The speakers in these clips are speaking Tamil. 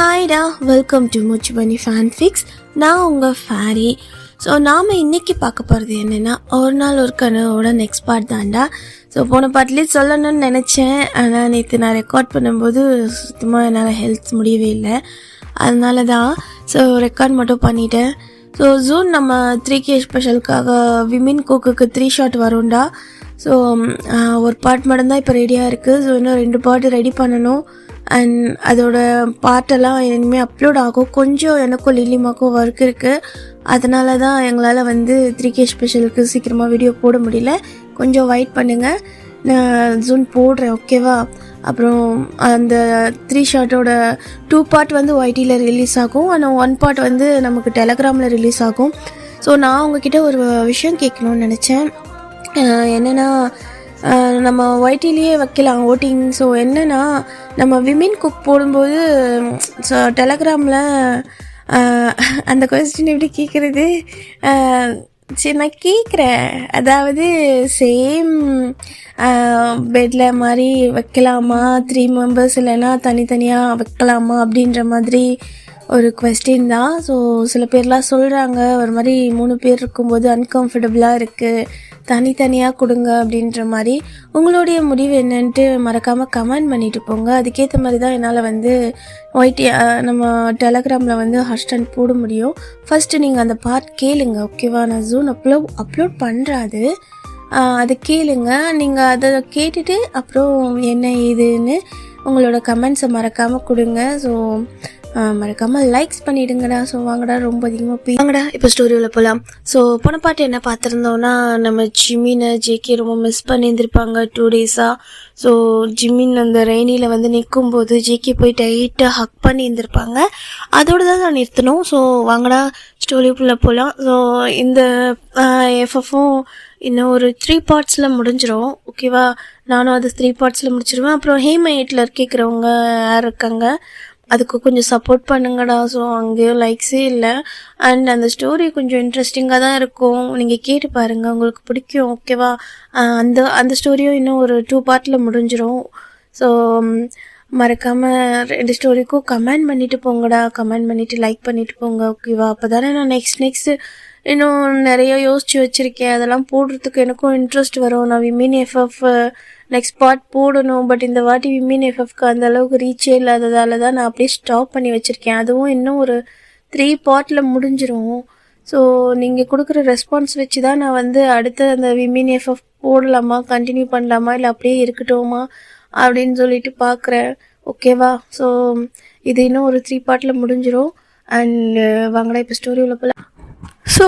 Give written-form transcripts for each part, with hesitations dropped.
ஹாய்டா, வெல்கம் டு முச்சுபனி ஃபேன்ஃபிக்ஸ். நான் உங்கள் ஃபேரி. ஸோ நாம் இன்றைக்கி பார்க்க போகிறது என்னென்னா, ஒரு நாள் ஒரு கனவோட நெக்ஸ்ட் பார்ட் தான்டா. ஸோ போன பார்ட்லேயே சொல்லணும்னு நினச்சேன், ஆனால் நேற்று நான் ரெக்கார்ட் பண்ணும்போது சுத்தமாக என்னால் ஹெல்த் முடியவே இல்லை. அதனால தான் ரெக்கார்ட் மட்டும் பண்ணிட்டேன். ஸோ ஜூன் நம்ம 3K ஸ்பெஷலுக்காக விமின் கோக்குக்கு 3 ஷாட் வரும்டா. ஸோ ஒரு பார்ட் மட்டும்தான் இப்போ ரெடியாக இருக்குது. ஸோ இன்னும் 2 பார்ட் ரெடி பண்ணணும். அண்ட் அதோட பார்ட்டெல்லாம் இனிமேல் அப்லோட் ஆகும். கொஞ்சம் எனக்கும் லில்லிமாக்கும் ஒர்க் இருக்குது. அதனால தான் எங்களால் 3K ஸ்பெஷலுக்கு சீக்கிரமாக வீடியோ போட முடியல. கொஞ்சம் வெயிட் பண்ணுங்கள், நான் ஜூன் போடுறேன், ஓகேவா? அப்புறம் அந்த 3 ஷாட்டோட 2 பார்ட் ஒய்டியில் ரிலீஸ் ஆகும். ஆனால் 1 பார்ட் நமக்கு டெலகிராமில் ரிலீஸ் ஆகும். ஸோ நான் உங்ககிட்ட ஒரு விஷயம் கேட்கணும்னு நினச்சேன். என்னென்னா, நம்ம ஒய்டிலேயே வைக்கலாம் ஓட்டிங். ஸோ என்னென்னா, நம்ம விமின் குக் போடும்போது டெலகிராமில் அந்த கொஸ்டின் எப்படி கேட்குறது? சரி, நான் கேட்குறேன். அதாவது சேம் பெட்டில் மாதிரி வைக்கலாமா, 3 மெம்பர்ஸ் இல்லைன்னா தனித்தனியாக வைக்கலாமா அப்படின்ற மாதிரி ஒரு கொஸ்டின் தான். ஸோ சில பேர்லாம் சொல்கிறாங்க, ஒரு மாதிரி 3 பேர் இருக்கும்போது அன்கம்ஃபர்டபுளாக இருக்குது, தனித்தனியாக கொடுங்க அப்படின்ற மாதிரி. உங்களுடைய முடிவு என்னன்ட்டு மறக்காமல் கமெண்ட் பண்ணிட்டு போங்க. அதுக்கேற்ற மாதிரி தான் என்னால் ஒய்டி நம்ம டெலகிராமில் ஹஷ்டன் போட முடியும். ஃபஸ்ட்டு நீங்கள் அந்த பார்ட் கேளுங்க, ஓகேவா? நான் ஜூன் அப்லோட் பண்ணுறாது, அதை கேளுங்க. நீங்கள் அதை கேட்டுட்டு அப்புறம் என்ன ஏதுன்னு உங்களோட கமெண்ட்ஸை மறக்காமல் கொடுங்க. ஸோ மறக்காமல் லைக்ஸ் பண்ணிவிடுங்கடா. ஸோ வாங்கடா, ரொம்ப அதிகமாக வாங்கடா, இப்போ ஸ்டோரியில் போகலாம். ஸோ போன பாட்டு என்ன பார்த்துருந்தோன்னா, நம்ம ஜிமினை ஜேகே ரொம்ப மிஸ் பண்ணியிருந்திருப்பாங்க 2 டேஸாக. ஸோ ஜிமின் அந்த ரெய்னியில் நிற்கும்போது ஜேகே போய் டைட்டாக ஹக் பண்ணி இருந்திருப்பாங்க. அதோடு தான் நான் நிறுத்தணும். ஸோ வாங்கடா, ஸ்டோரிக்குள்ளே போகலாம். ஸோ இந்த எஃப்எஃப்பும் இன்னும் ஒரு 3 பார்ட்ஸில் முடிஞ்சிடும், ஓகேவா? நானும் அது 3 பார்ட்ஸில் முடிச்சிடுவேன். அப்புறம் ஹேமா ஹிட்லர் கேட்குறவங்க யார் இருக்காங்க, அதுக்கு கொஞ்சம் சப்போர்ட் பண்ணுங்கடா. ஸோ அங்கேயும் லைக்ஸே இல்லை. அண்ட் அந்த ஸ்டோரி கொஞ்சம் இன்ட்ரெஸ்டிங்காக தான் இருக்கும், நீங்கள் கேட்டு பாருங்கள், உங்களுக்கு பிடிக்கும், ஓகேவா? அந்த ஸ்டோரியும் இன்னும் ஒரு 2 பார்ட்டில் முடிஞ்சிடும். ஸோ மறக்காமல் 2 ஸ்டோரிக்கும் கமெண்ட் பண்ணிவிட்டு போங்கடா. கமெண்ட் பண்ணிவிட்டு லைக் பண்ணிவிட்டு போங்க, ஓகேவா? அப்போ தானே நான் நெக்ஸ்ட்டு இன்னும் நிறைய யோசித்து வச்சுருக்கேன். அதெல்லாம் போடுறதுக்கு எனக்கும் இன்ட்ரெஸ்ட் வரும். நான் விமின் எஃப்எஃப் நெக்ஸ்ட் பார்ட் போடணும். பட் இந்த வாட்டி விமின் எஃப்எஃப்க்கு அந்த அளவுக்கு ரீச்சே இல்லாததால் தான் நான் அப்படியே ஸ்டாப் பண்ணி வச்சுருக்கேன். அதுவும் இன்னும் ஒரு 3 பார்ட்டில் முடிஞ்சிடும். ஸோ நீங்கள் கொடுக்குற ரெஸ்பான்ஸ் வச்சு தான் நான் அடுத்த அந்த விமின் எஃப்எஃப் போடலாமா, கண்டினியூ பண்ணலாமா, இல்லை அப்படியே இருக்கட்டுமா அப்படின்னு சொல்லிட்டு பார்க்குறேன், ஓகேவா? ஸோ இது இன்னும் ஒரு 3 பார்ட்டில் முடிஞ்சிடும். அண்ட் வாங்கடா, இப்போ ஸ்டோரி உள்ள போகலாம். ஸோ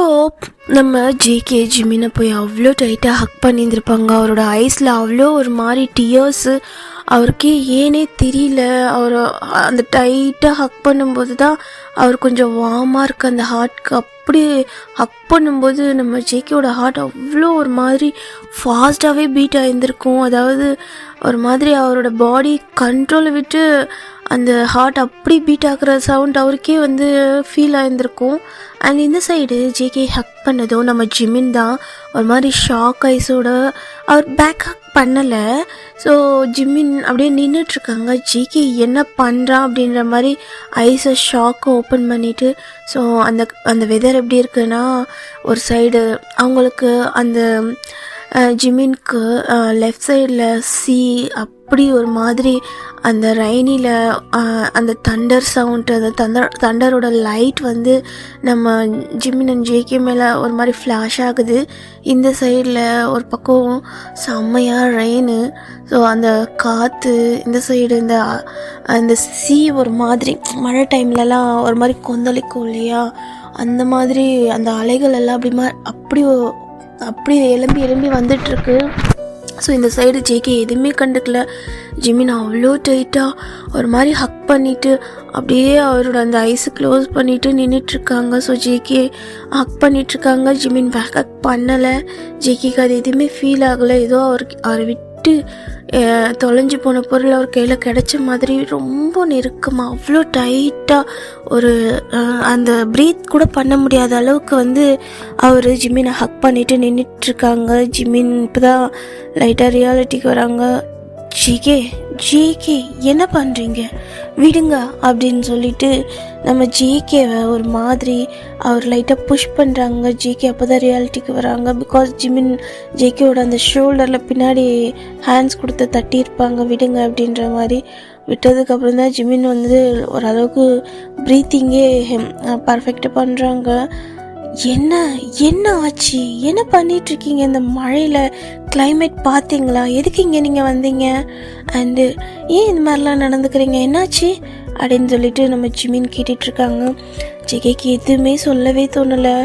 நம்ம ஜேகே ஜிமினை போய் அவ்வளோ டைட்டாக ஹக் பண்ணியிருந்திருப்பாங்க. அவரோட ஐஸில் அவ்வளோ ஒரு மாதிரி டியர்ஸு, அவருக்கே ஏனே தெரியல. அவர் அந்த டைட்டாக ஹக் பண்ணும்போது தான் அவர் கொஞ்சம் வார்மாக இருக்குது அந்த ஹார்ட்க்கு. அப்படி ஹக் பண்ணும்போது நம்ம ஜேகேவோட ஹார்ட் அவ்வளோ ஒரு மாதிரி ஃபாஸ்ட்டாகவே பீட் ஆகியிருந்திருக்கும். அதாவது ஒரு மாதிரி அவரோட பாடி கண்ட்ரோலை விட்டு அந்த ஹார்ட் அப்படி பீட் ஆகிற சவுண்ட் அவருக்கே ஃபீல் ஆகியிருந்திருக்கும். அண்ட் இந்த சைடு ஜேகே ஹக் பண்ணதும் நம்ம ஜிமின் தான் ஒரு மாதிரி ஷாக் ஐஸோட, அவர் பேக் ஹக் பண்ணலை. ஸோ ஜிமின் அப்படியே நின்றுட்டுருக்காங்க. ஜேகே என்ன பண்ணுறான் அப்படின்ற மாதிரி ஐஸை ஷாக்கை ஓப்பன் பண்ணிவிட்டு. ஸோ அந்த வெதர் எப்படி இருக்குன்னா, ஒரு சைடு அவங்களுக்கு அந்த ஜிமின்க்கு லெஃப்ட் சைடில் அப்படி ஒரு மாதிரி அந்த ரெய்னில் அந்த தண்டர் சவுண்ட், அந்த தண்டரோட லைட் நம்ம ஜிமின் அண்ட் ஜேகே மேலே ஒரு மாதிரி ஃப்ளாஷ் ஆகுது. இந்த சைடில் ஒரு பக்கம் செம்மையாக ரெயின். ஸோ அந்த காற்று இந்த சைடு, இந்த ஒரு மாதிரி மழை டைம்லலாம் ஒரு மாதிரி கொந்தளிக்கும் இல்லையா, அந்த மாதிரி அந்த அலைகள் எல்லாம் அப்படி எலும்பி வந்துட்டுருக்கு. ஸோ இந்த சைடு ஜேகே எதுவுமே கண்டுக்கல. ஜிமின் அவ்வளோ டைட்டாக ஒரு மாதிரி ஹக் பண்ணிவிட்டு அப்படியே அவரோட அந்த ஐஸை க்ளோஸ் பண்ணிவிட்டு நின்றுட்டுருக்காங்க. ஸோ ஜேகே ஹக் பண்ணிகிட்ருக்காங்க, ஜிமின் பேக் ஹக் பண்ணலை. ஜேகேக்கு அது எதுவுமே ஃபீல் ஆகலை. ஏதோ அவரை விட்டு தொலைஞ்சு போன பொருள் அவர் கையில் கிடைச்ச மாதிரி ரொம்ப நெருக்கமாக அவ்வளோ டைட்டாக ஒரு அந்த ப்ரீத் கூட பண்ண முடியாத அளவுக்கு அவர் ஜிமினை ஹக் பண்ணிவிட்டு நின்றுட்டுருக்காங்க. ஜிமின் இப்போ தான் லைட்டாக ரியாலிட்டிக்கு வராங்க. ஜிகே ஜிகே என்ன பண்ணுறீங்க விடுங்க அப்படின்னு சொல்லிட்டு நம்ம ஜிகேவை ஒரு மாதிரி அவர் லைட்டாக புஷ் பண்ணுறாங்க. ஜிகே அப்போ தான் ரியாலிட்டிக்கு வராங்க. பிகாஸ் ஜிமின் ஜிகேவோட அந்த ஷோல்டரில் பின்னாடி ஹேண்ட்ஸ் கொடுத்து தட்டியிருப்பாங்க விடுங்க அப்படின்ற மாதிரி. விட்டதுக்கப்புறம் தான் ஜிமின் வந்து ஓரளவுக்கு ப்ரீத்திங்கே பர்ஃபெக்டாக பண்ணுறாங்க. என்ன என்ன ஆச்சு, என்ன பண்ணிகிட்ருக்கீங்க இந்த மழையில், கிளைமேட் பார்த்தீங்களா, எதுக்கு இங்கே நீங்கள் வந்தீங்க, அண்டு ஏன் இந்த மாதிரிலாம் நடந்துக்கிறீங்க, என்னாச்சு அப்படின்னு சொல்லிட்டு நம்ம ஜிமின் கேட்டுட்ருக்காங்க. ஜிகேக்கு எதுவுமே சொல்லவே தோணலை.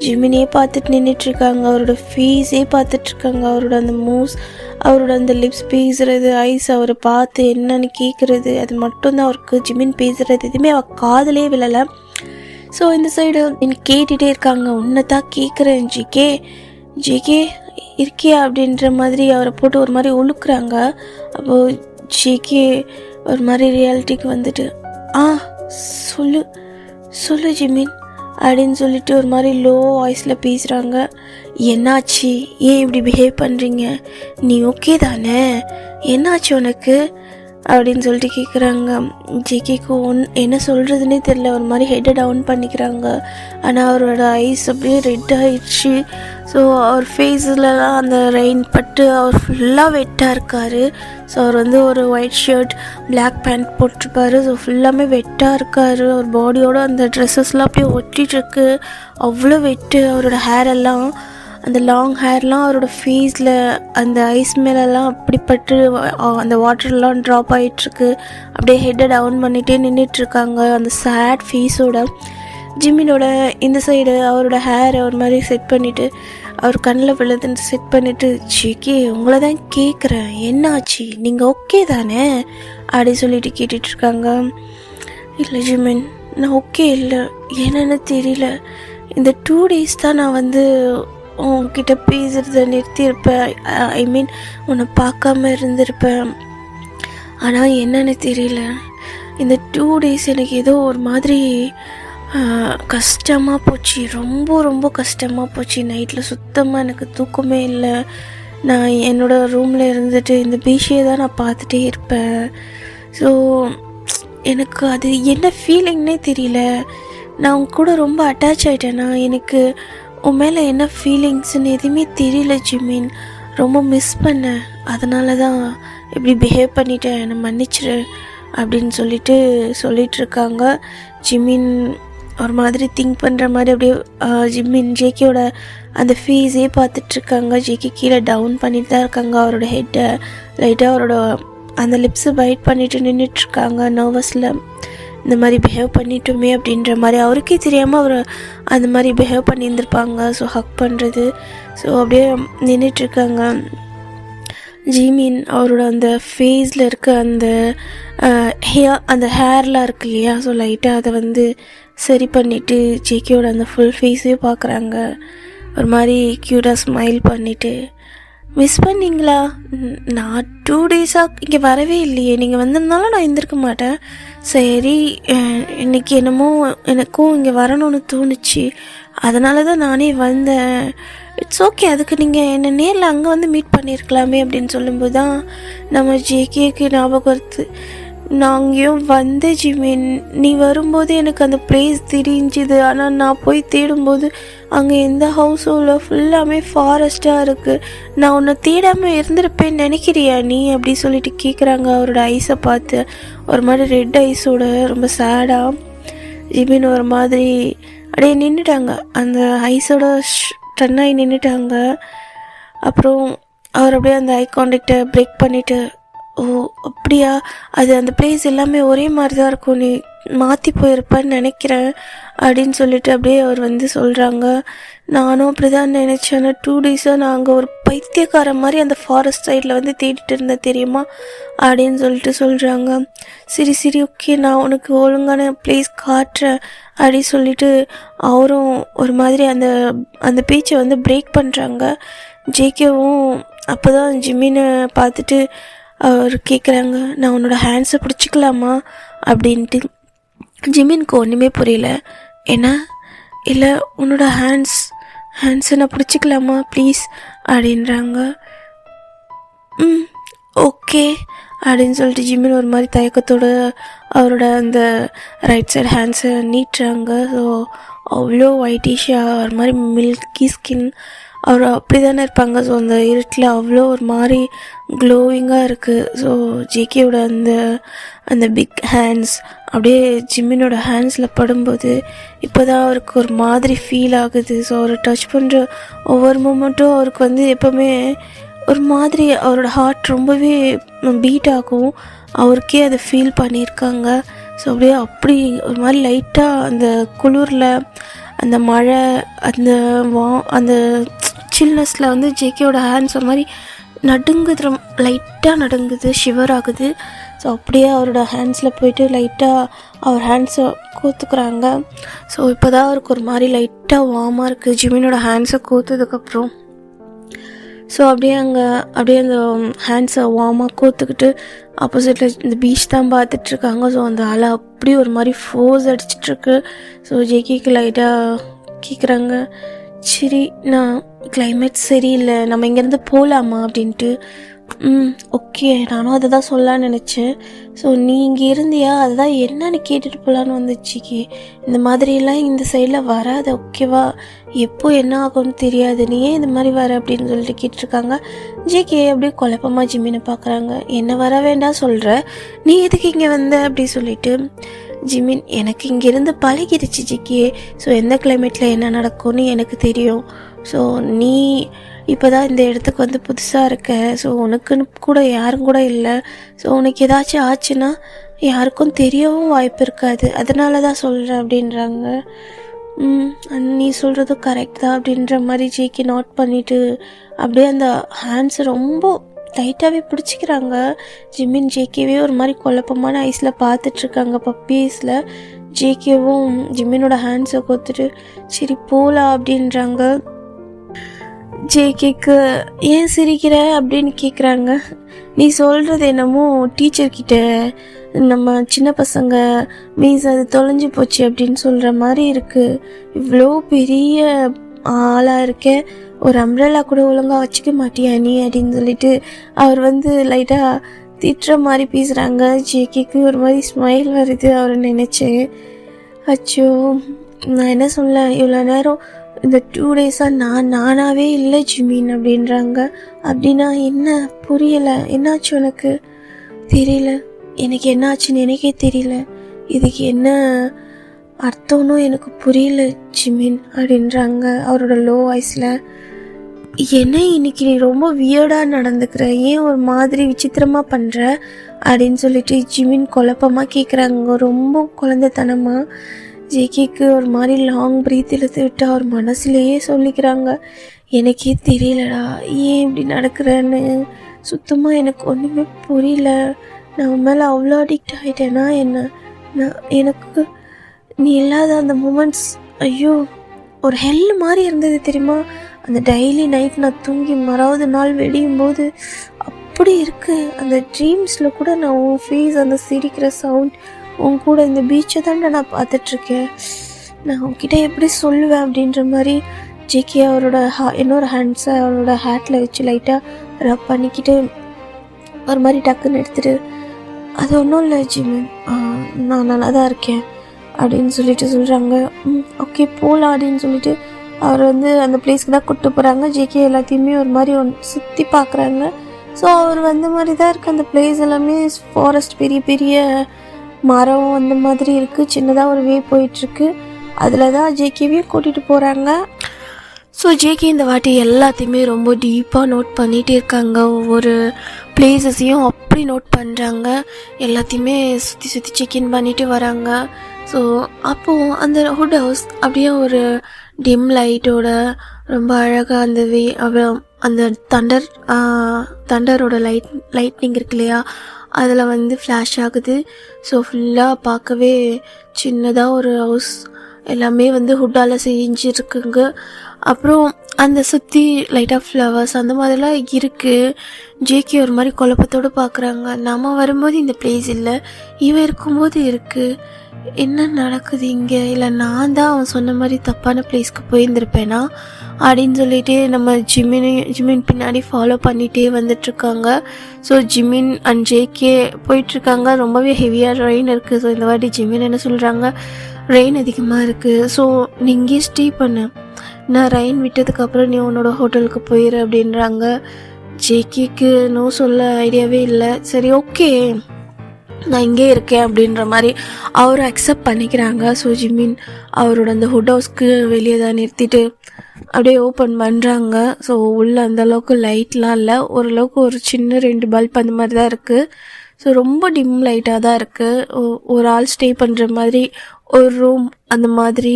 ஜிமினே பார்த்துட்டு நின்றுட்டுருக்காங்க. அவரோட ஃபேஸே பார்த்துட்ருக்காங்க. அவரோட அந்த மூவ்ஸ், அவரோட அந்த லிப்ஸ் பேசுகிறது, ஐஸ் அவரை பார்த்து என்னன்னு கேட்குறது, அது மட்டும்தான் அவருக்கு. ஜிமின் பேசுகிறது எதுவுமே அவள் காதலே விழலை. ஸோ இந்த சைடு எனக்கு கேட்டுகிட்டே இருக்காங்க. உன்னை தான் கேட்குறேன் ஜிகே, ஜிகே இருக்கியா அப்படின்ற மாதிரி அவரை போட்டு ஒரு மாதிரி உழுக்குறாங்க. அப்போது ஜிகே ஒரு மாதிரி ரியாலிட்டிக்கு வந்துட்டு சொல்லு சொல்லு ஜிமின் அப்படின்னு சொல்லிட்டு ஒரு மாதிரி லோ வாய்ஸில் பேசுகிறாங்க. என்னாச்சு, ஏன் இப்படி பிஹேவ் பண்ணுறீங்க, நீ ஓகே தானே, என்னாச்சு உனக்கு அப்படின்னு சொல்லிட்டு கேட்குறாங்க. ஜிகேக்கு என்ன சொல்கிறதுனே தெரில. ஒரு மாதிரி ஹெட்டை டவுன் பண்ணிக்கிறாங்க. ஆனால் அவரோட ஐஸ் அப்படியே ரெட் ஆகிடுச்சு. ஸோ அவர் ஃபேஸிலலாம் அந்த ரெயின் பட்டு அவர் ஃபுல்லாக வெட்டாக இருக்கார். ஸோ அவர் வந்து ஒரு ஒயிட் ஷர்ட் பிளாக் பேண்ட் போட்டிருப்பாரு. ஸோ ஃபுல்லாமே வெட்டாக இருக்கார். அவர் பாடியோட அந்த ட்ரெஸ்ஸஸ்லாம் அப்படியே ஒட்டிகிட்ருக்கு. அவ்வளோ வெட்டு. அவரோட ஹேர் எல்லாம், அந்த லாங் ஹேர்லாம் அவரோட ஃபேஸில் அந்த ஐஸ் மேலெல்லாம் அப்படிப்பட்டு அந்த வாட்டர்லாம் ட்ராப் ஆகிட்டுருக்கு. அப்படியே ஹெட்டை டவுன் பண்ணிகிட்டே நின்றுட்டுருக்காங்க அந்த சேட் ஃபேஸோட. ஜிமினோட இந்த சைடு அவரோட ஹேரை ஒரு மாதிரி செட் பண்ணிவிட்டு, அவர் கண்ணில் விழுதுன்னு செட் பண்ணிவிட்டு, ஜிகே உங்களை தான் கேட்குறேன், என்னாச்சு, நீங்கள் ஓகே தானே அப்படி சொல்லிட்டு கேட்டுட்ருக்காங்க. இல்லை ஜிமின், நான் ஓகே இல்லை, என்னென்னு தெரியல. இந்த 2 days தான் நான் வந்து உன்கிட்ட பேசுகிறத நிறுத்தியிருப்பேன். ஐ மீன் உன்னை பார்க்காம இருந்திருப்பேன். ஆனால் என்னன்னு தெரியல, இந்த 2 days எனக்கு ஏதோ ஒரு மாதிரி கஷ்டமாக போச்சு. ரொம்ப ரொம்ப கஷ்டமாக போச்சு. நைட்டில் சுத்தமாக எனக்கு தூக்கமே இல்லை. நான் என்னோடய ரூமில் இருந்துட்டு இந்த பீச்சியை தான் நான் பார்த்துட்டே இருப்பேன். ஸோ எனக்கு அது என்ன ஃபீலிங்னே தெரியல. நான் உங்க கூட ரொம்ப அட்டாச் ஆகிட்டேன்னா எனக்கு உன் மேலே என்ன ஃபீலிங்ஸ்ன்னு எதுவுமே தெரியல ஜிமின். ரொம்ப மிஸ் பண்ணேன். அதனால தான் இப்படி பிஹேவ் பண்ணிட்டேன், என்னை மன்னிச்சிரு அப்படின்னு சொல்லிகிட்ருக்காங்க. ஜிமின் ஒரு மாதிரி திங்க் பண்ணுற மாதிரி அப்படியே ஜிமின் ஜேகேயோட அந்த ஃபேஸே பார்த்துட்ருக்காங்க. ஜேகே கீழே டவுன் பண்ணிட்டு தான் இருக்காங்க. அவரோட ஹெட்டை லைட்டாக அவரோட அந்த லிப்ஸை பைட் பண்ணிவிட்டு நின்றுட்டுருக்காங்க. நர்வஸில் இந்த மாதிரி பிஹேவ் பண்ணிட்டோமே அப்படின்ற மாதிரி அவருக்கே தெரியாமல் அவர் அந்த மாதிரி பிஹேவ் பண்ணியிருந்திருப்பாங்க. ஸோ ஹக் பண்ணுறது, ஸோ அப்படியே நின்றுட்டுருக்காங்க. ஜிமின் அவரோட அந்த ஃபேஸில் இருக்க அந்த அந்த ஹேர்லாம் இருக்கு இல்லையா, ஸோ லைட்டாக அதை வந்து சரி பண்ணிவிட்டு ஜேகேயோட அந்த ஃபுல் ஃபேஸையும் பார்க்குறாங்க. ஒரு மாதிரி க்யூட்டாக ஸ்மைல் பண்ணிவிட்டு, மிஸ் பண்ணிங்களா, நான் 2 days-ஆக இங்கே வரவே இல்லையே, நீங்கள் வந்திருந்தாலும் நான் இருந்திருக்க மாட்டேன். சரி, இன்றைக்கி என்னமோ எனக்கும் இங்கே வரணும்னு தோணுச்சு, அதனால தான் நானே வந்தேன். இட்ஸ் ஓகே, அதுக்கு நீங்கள் என்னை நேரில் அங்கே வந்து மீட் பண்ணியிருக்கலாமே அப்படின்னு சொல்லும்போது தான் நம்ம ஜேகேக்கு ஞாபகம் வருது. நான் அங்கேயும் வந்தேன் ஜிமின், நீ வரும்போது எனக்கு அந்த பிளேஸ் தெரிஞ்சுது. ஆனால் நான் போய் தேடும்போது அங்கே எந்த ஹவுஸோட ஃபுல்லாமே ஃபாரஸ்ட்டாக இருக்குது. நான் உன்னை தேடாமல் இருந்திருப்பேன்னு நினைக்கிறியா நீ அப்படி சொல்லிட்டு கேட்குறாங்க. அவரோட ஐஸை பார்த்து ஒரு மாதிரி ரெட் ஐஸோட ரொம்ப சேடாக ஜிமின் ஒரு மாதிரி அப்படியே நின்றுட்டாங்க. அந்த ஐஸோட டன்னாகி நின்றுட்டாங்க. அப்புறம் அவர் அப்படியே அந்த ஐ கான்டாக்டை பிரேக் பண்ணிவிட்டு, ஓ அப்படியா, அது அந்த பிளேஸ் எல்லாமே ஒரே மாதிரி தான் இருக்கும், நீ மாற்றி போயிருப்பேன்னு நினைக்கிறேன் அப்படின்னு சொல்லிட்டு அப்படியே அவர் வந்து சொல்கிறாங்க. நானும் அப்படி தான் நினச்சேன். ஆனால் 2 days-ஆக நான் அங்கே ஒரு பைத்தியக்கார மாதிரி அந்த ஃபாரஸ்ட் சைடில் வந்து தேடிட்டு இருந்தேன் தெரியுமா அப்படின்னு சொல்லிட்டு சொல்கிறாங்க. சரி சரி ஓகே, நான் உனக்கு ஒழுங்கான பிளேஸ் காட்டுறேன் அப்படி சொல்லிட்டு அவரும் ஒரு மாதிரி அந்த பேச்சை வந்து பிரேக் பண்ணுறாங்க. ஜேகேவும் அப்போ தான் ஜிமினை பார்த்துட்டு அவர் கேட்குறாங்க, நான் உன்னோட ஹேண்ட்ஸை பிடிச்சிக்கலாமா அப்படின்ட்டு. ஜிமினுக்கு ஒன்றுமே புரியல. ஏன்னா இல்லை, உன்னோட ஹேண்ட்ஸை நான் பிடிச்சிக்கலாமா ப்ளீஸ் அப்படின்றாங்க. ஓகே அப்படின்னு சொல்லிட்டு ஜிம்மின் ஒரு மாதிரி தயக்கத்தோடு அவரோட அந்த ரைட் சைடு ஹேண்ட்ஸை நீட்டுறாங்க. ஸோ அவ்வளோ ஒயிட்டிஷாக ஒரு மாதிரி மில்கி ஸ்கின், அவர் அப்படி தானே இருப்பாங்க. ஸோ அந்த இருட்டில் அவ்வளோ ஒரு மாதிரி க்ளோவிங்காக இருக்குது. ஸோ ஜேகேயோட அந்த பிக் ஹேண்ட்ஸ் அப்படியே ஜிம்மினோட ஹேண்ட்ஸில் படும்போது இப்போ தான் அவருக்கு ஒரு மாதிரி ஃபீல் ஆகுது. ஸோ அவர் டச் பண்ணுற ஒவ்வொரு மூமெண்ட்டும் அவருக்கு வந்து எப்போவுமே ஒரு மாதிரி அவரோட ஹார்ட் ரொம்பவே பீட் ஆகும். அவருக்கே அதை ஃபீல் பண்ணியிருக்காங்க. ஸோ அப்படி ஒரு மாதிரி லைட்டாக அந்த குளிரில் அந்த மழை அந்த சில்னஸில் வந்து ஜேகேயோட ஹேண்ட்ஸ் ஒரு மாதிரி நடுங்குது, லைட்டாக நடுங்குது, ஷிவர் ஆகுது. ஸோ அப்படியே அவரோட ஹேண்ட்ஸில் போயிட்டு லைட்டாக அவர் ஹேண்ட்ஸை கோத்துக்கிறாங்க. ஸோ இப்போ தான் அவருக்கு ஒரு மாதிரி லைட்டாக வார்மாக இருக்குது ஜிம்மினோட ஹேண்ட்ஸை கோத்ததுக்கப்புறம். ஸோ அப்படியே அந்த ஹேண்ட்ஸை வார்மாக கோத்துக்கிட்டு ஆப்போசிட்டில் இந்த பீச் தான் பார்த்துட்ருக்காங்க. ஸோ அந்த அலை அப்படி ஒரு மாதிரி ஃபோர்ஸ் அடிச்சிட்ருக்கு. ஸோ ஜேகேக்கு லைட்டாக கேட்குறாங்க, சரி நான் கிளைமேட் சரியில்லை, நம்ம இங்கேருந்து போகலாமா அப்படின்ட்டு. ஓகே, நானும் அதை தான் சொல்லலான்னு நினச்சேன். ஸோ நீ இங்கே இருந்தியா, அதுதான் என்னன்னு கேட்டுட்டு போகலான்னு வந்துச்சுக்கி. இந்த மாதிரியெல்லாம் இந்த சைடில் வராது, ஓகேவா, எப்போ என்ன ஆகும்னு தெரியாது, நீ ஏன் இந்த மாதிரி வர அப்படின்னு சொல்லிட்டு கேட்டிருக்காங்க. ஜேகே அப்படியே குழப்பமாக ஜிம்மினை பார்க்குறாங்க. என்ன வர வேண்டாம் சொல்கிற, நீ எதுக்கு இங்கே வந்த அப்படி சொல்லிட்டு. ஜிம்மின், எனக்கு இங்கேருந்து பழகிடுச்சு ஜிகே. ஸோ எந்த கிளைமேட்டில் என்ன நடக்கும்னு எனக்கு தெரியும். ஸோ நீ இப்போ தான் இந்த இடத்துக்கு வந்து புதுசாக இருக்க. ஸோ உனக்குன்னு கூட யாரும் கூட இல்லை. ஸோ உனக்கு ஏதாச்சும் ஆச்சுன்னா யாருக்கும் தெரியவும் வாய்ப்பு இருக்காது, அதனால தான் சொல்கிறேன் அப்படின்றாங்க. நீ சொல்கிறதும் கரெக்ட் தான் அப்படின்ற மாதிரி ஜேகே நோட் பண்ணிவிட்டு அப்படியே அந்த ஹேண்ட்ஸை ரொம்ப டைட்டாகவே பிடிச்சிக்கிறாங்க. ஜிம்மின் ஜேகேவே ஒரு மாதிரி குழப்பமான ஐஸில் பார்த்துட்ருக்காங்க, பப்பி ஐஸில். ஜேகேவும் ஜிம்மினோட ஹேண்ட்ஸை கொடுத்துட்டு சரி போகலாம் அப்படின்றாங்க. ஜேகேக்கு ஏன் சிரிக்கிற அப்படின்னு கேட்குறாங்க. நீ சொல்கிறது என்னமோ டீச்சர்கிட்ட நம்ம சின்ன பசங்க மீன்ஸ் அது தொலைஞ்சி போச்சு அப்படின்னு சொல்கிற மாதிரி இருக்குது. இவ்வளோ பெரிய ஆளாக இருக்கேன், ஒரு அம்ப்ரெல்லா கூட ஒழுங்காக வச்சுக்க மாட்டியா நீ அப்படின்னு சொல்லிட்டு அவர் வந்து லைட்டாக திட்டுற மாதிரி பேசுகிறாங்க. ஜேகேக்கு ஒரு மாதிரி ஸ்மைல் வருது அவரை நினச்சேன். அச்சோ, நான் என்ன சொல்ல, இவ்வளோ நேரம் இந்த 2 டேஸாக நானாகவே இல்லை ஜிம்மின் அப்படின்றாங்க. அப்படின்னா என்ன, புரியலை, என்னாச்சு உனக்கு? தெரியல, எனக்கு என்னாச்சுன்னு எனக்கே தெரியல, இதுக்கு என்ன அர்த்தம்னு எனக்கு புரியல ஜிம்மின் அப்படின்றாங்க அவரோட லோ வாய்ஸில். என்ன இன்னைக்கு நீ ரொம்ப வியர்டாக நடந்துக்கிற, ஏன் ஒரு மாதிரி விசித்திரமாக பண்ணுற அப்படின்னு சொல்லிட்டு ஜிம்மின் குழப்பமாக கேட்குறாங்க, ரொம்ப குழந்தைத்தனமாக. ஜேகேக்கு ஒரு மாதிரி லாங் ப்ரீத் இழுத்து விட்டு அவர் மனசுலேயே சொல்லிக்கிறாங்க, எனக்கே தெரியலடா ஏன் இப்படி நடக்கிறேன்னு, சுத்தமாக எனக்கு ஒன்றுமே புரியல, நான் மேலே அவ்வளோ அடிக்ட் ஆகிட்டேன்னா என்ன, எனக்கு நீ இல்லாத அந்த மூமெண்ட்ஸ் ஐயோ ஒரு ஹெல் மாதிரி இருந்தது தெரியுமா. அந்த டெய்லி நைட் நான் தூங்கி மறாவது நாள் வெடியும் போது அப்படி இருக்குது. அந்த ட்ரீம்ஸில் கூட நான் உன் ஃபேஸ், அந்த சிரிக்கிற சவுண்ட், உன் கூட இந்த பீச்சை தாண்டா நான் பார்த்துட்ருக்கேன், நான் உன்கிட்ட எப்படி சொல்லுவேன் அப்படின்ற மாதிரி. ஜேகே அவரோட இன்னொரு ஹேண்ட்ஸை அவரோட ஹேட்டில் வச்சு லைட்டாக ரப் பண்ணிக்கிட்டு ஒரு மாதிரி டக்குன்னு எடுத்துகிட்டு, அது ஒன்றும் இல்லை ஜிம்மின், நான் நல்லா தான் இருக்கேன் அப்படின்னு சொல்லிட்டு சொல்கிறாங்க. ஓகே போகலாம் அப்படின்னு சொல்லிட்டு அவர் வந்து அந்த பிளேஸ்க்கு தான் கூப்பிட்டு போகிறாங்க. ஜேகே எல்லாத்தையுமே ஒரு மாதிரி சுற்றி பார்க்குறாங்க. ஸோ அவர் வந்த மாதிரி தான் இருக்குது. அந்த பிளேஸ் எல்லாமே ஃபாரஸ்ட், பெரிய பெரிய மரம் அந்த மாதிரி இருக்குது. சின்னதாக ஒரு வே போயிட்டுருக்கு, அதில் தான் ஜேகேவையும் கூட்டிகிட்டு போகிறாங்க. ஸோ ஜேகே இந்த வாட்டி எல்லாத்தையுமே ரொம்ப டீப்பாக நோட் பண்ணிகிட்டே இருக்காங்க. ஒவ்வொரு பிளேஸஸையும் அப்படி நோட் பண்ணுறாங்க. எல்லாத்தையுமே சுற்றி சுற்றி செக்இன் பண்ணிட்டு வராங்க. ஸோ அப்போது அந்த ஹுட் ஹவுஸ் அப்படியே ஒரு டிம் லைட்டோட ரொம்ப அழகாக அந்த தண்டரோட லைட்னிங் இருக்கு இல்லையா, அதில் வந்து ஃப்ளாஷ் ஆகுது. ஸோ ஃபுல்லாக பார்க்கவே சின்னதாக ஒரு ஹவுஸ், எல்லாமே வந்து ஹுட்டால் செஞ்சுருக்குங்க. அப்புறம் அந்த சுற்றி லைட்டாக ஃப்ளவர்ஸ் அந்த மாதிரிலாம் இருக்குது. ஜேகே ஒரு மாதிரி குழப்பத்தோடு பார்க்குறாங்க. நம்ம வரும்போது இந்த பிளேஸ் இல்லை, இவன் இருக்கும்போது இருக்குது, என்ன நடக்குது இங்கே, இல்லை நான் தான் அவன் சொன்ன மாதிரி தப்பான பிளேஸ்க்கு போயிருந்திருப்பேனா அப்படின்னு சொல்லிட்டு நம்ம ஜிமின் பின்னாடி ஃபாலோ பண்ணிகிட்டே வந்துட்டுருக்காங்க. ஸோ ஜிமின் அண்ட் ஜேகே போயிட்டுருக்காங்க. ரொம்பவே ஹெவியாக ரெயின் இருக்குது. ஸோ இந்த வாட்டி ஜிமின் என்ன சொல்கிறாங்க, ரெயின் அதிகமாக இருக்குது, ஸோ நீ இங்கே ஸ்டே பண்ணு, நான் ரெயின் விட்டதுக்கப்புறம் நீ உன்னோட ஹோட்டலுக்கு போயிரு அப்படின்றாங்க. ஜேகேக்கு நோ சொல்ல ஐடியாவே இல்லை. சரி ஓகே நான் இங்கே இருக்கேன் அப்படின்ற மாதிரி அவரை அக்செப்ட் பண்ணிக்கிறாங்க. ஸோ ஜிமின் அவரோட அந்த ஹுட் ஹவுஸ்க்கு வெளியே தான் நிறுத்திட்டு அப்படியே ஓப்பன் பண்ணுறாங்க. ஸோ உள்ளே அந்தளவுக்கு லைட்லாம் இல்லை, ஓரளவுக்கு ஒரு சின்ன 2 பல்ப் அந்த மாதிரி தான் இருக்குது. ஸோ ரொம்ப டிம் லைட்டாக தான் இருக்குது. ஒரு ஆள் ஸ்டே பண்ணுற மாதிரி ஒரு ரூம் அந்த மாதிரி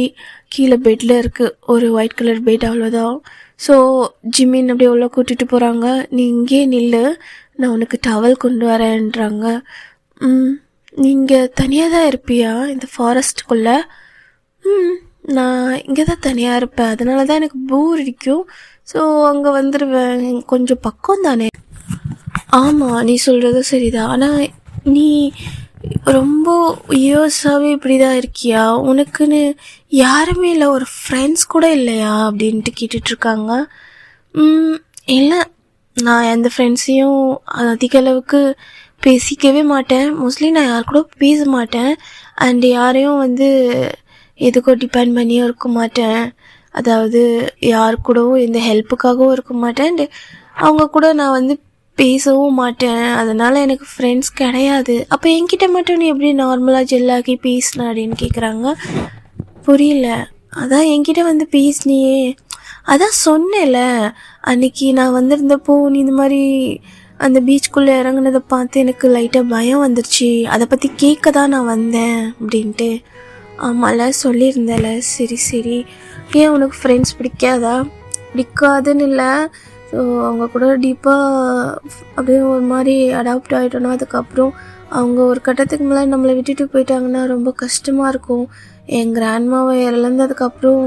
கீழே பெட்டில் இருக்குது, ஒரு ஒயிட் கலர் பெட், அவ்வளோதான். ஸோ ஜிமின் அப்படியே உள்ள கூட்டிகிட்டு போகிறாங்க. நீ இங்கே நில்லு, நான் உனக்கு டவல் கொண்டு வரேன்றாங்க. நீங்கள் தனியாக தான் இருப்பியா இந்த ஃபாரஸ்ட்டுக்குள்ளே? நான் இங்கே தான் தனியாக இருப்பேன், அதனால தான் எனக்கு போர் அடிக்கும். ஸோ அங்கே வந்துடுவேன், கொஞ்சம் பக்கம் தானே. ஆமாம் நீ சொல்கிறது சரிதான், ஆனால் நீ ரொம்ப இயர்ஸாகவே இப்படி தான் இருக்கியா, உனக்குன்னு யாருமே இல்லை, ஒரு ஃப்ரெண்ட்ஸ் கூட இல்லையா அப்படின்ட்டு கேட்டுட்ருக்காங்க. இல்லை, நான் எந்த ஃப்ரெண்ட்ஸையும் அதிக அளவுக்கு பேசிக்கவே மாட்டேன். மோஸ்ட்லி நான் யார் கூட பேச மாட்டேன். அண்ட் யாரையும் எதுக்கோ டிபெண்ட் பண்ணியும் இருக்க மாட்டேன். அதாவது யார் கூடவும் எந்த ஹெல்ப்புக்காகவும் இருக்க மாட்டேன். அண்ட் அவங்க கூட நான் பேசவும் மாட்டேன். அதனால் எனக்கு ஃப்ரெண்ட்ஸ் கிடையாது. அப்போ என்கிட்ட மட்டும் நீ எப்படி நார்மலாக ஜெல்லாக்கி பேசின அப்படின்னு கேட்குறாங்க. புரியல. அதான் என்கிட்ட பேசினியே, அதான் சொன்னேன்ல அன்னைக்கு நான் வந்திருந்தப்போ நீ இந்த மாதிரி அந்த பீச்சுக்குள்ளே இறங்குனதை பார்த்து எனக்கு லைட்டாக பயம் வந்துருச்சு, அதை பற்றி கேட்க தான் நான் வந்தேன் அப்படின்ட்டு. ஆமாம்ல சொல்லியிருந்தேன்ல. சரி சரி, ஏன் உனக்கு ஃப்ரெண்ட்ஸ் பிடிக்காதா? பிடிக்காதுன்னு இல்லை, ஸோ அவங்க கூட டீப்பாக அப்படியே ஒரு மாதிரி அடாப்ட் ஆகிட்டோன்னா அதுக்கப்புறம் அவங்க ஒரு கட்டத்துக்கு மேலே நம்மளை விட்டுட்டு போயிட்டாங்கன்னா ரொம்ப கஷ்டமாக இருக்கும். என் கிராண்ட்மாவை இழந்ததுக்கப்புறம்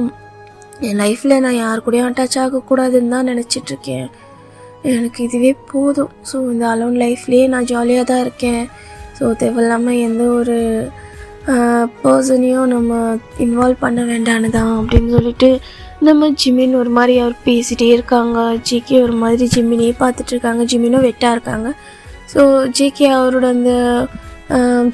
என் லைஃப்பில் நான் யார் கூடயும் அட்டாச் ஆகக்கூடாதுன்னு தான் நினச்சிட்ருக்கேன். எனக்கு இதுவே போதும். ஸோ இந்த அலோன் லைஃப்லேயே நான் ஜாலியாக தான் இருக்கேன். ஸோ தேவையில்லாமல் எந்த ஒரு பர்சனையும் நம்ம இன்வால்வ் பண்ண வேண்டான்னு தான் அப்படின்னு சொல்லிட்டு நம்ம ஜிமின் ஒரு மாதிரி அவர் பேசிகிட்டே இருக்காங்க. ஜேகே ஒரு மாதிரி ஜிமினே பார்த்துட்ருக்காங்க. ஜிமினும் வெட்டாக இருக்காங்க. ஸோ ஜேகே அவரோட அந்த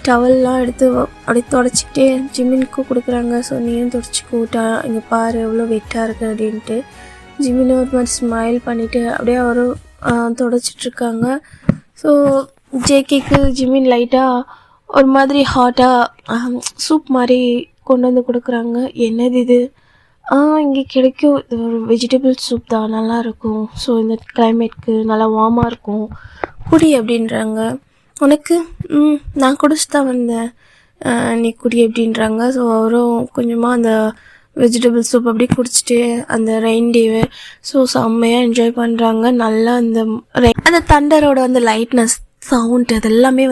டவல்லாம் எடுத்து அப்படியே தொடச்சிக்கிட்டே ஜிமினுக்கு கொடுக்குறாங்க. ஸோ நீயும் தொடச்சிக்கூட்டா, இங்கே பாரு எவ்வளோ வெட்டாக இருக்குது அப்படின்ட்டு. ஜிமினும் ஒரு மாதிரி ஸ்மைல் பண்ணிவிட்டு அப்படியே அவரும் தொடச்சிட்ருக்காங்க. ஸோ ஜேகேக்கு ஜிமின் லைட்டாக ஒரு மாதிரி ஹாட்டாக சூப் மாதிரி கொண்டு கொடுக்குறாங்க. என்னது இது? இங்கே கிடைக்கும், இது ஒரு வெஜிடபிள் சூப் தான், நல்லாயிருக்கும். ஸோ இந்த கிளைமேட்க்கு நல்லா வார்மாக இருக்கும், குடி அப்படின்றாங்க. உனக்கு நான் குடிச்சு தான் வந்தேன், நீ குடி அப்படின்றாங்க. ஸோ அவரும் கொஞ்சமாக அந்த வெஜிடபிள் சூப் அப்படியே குடிச்சிட்டு அந்த ரெயின் டேவை ஸோ செம்மையாக என்ஜாய் பண்ணுறாங்க. நல்லா அந்த தண்டரோட அந்த லைட்னஸ் சவுண்ட் அதெல்லாமே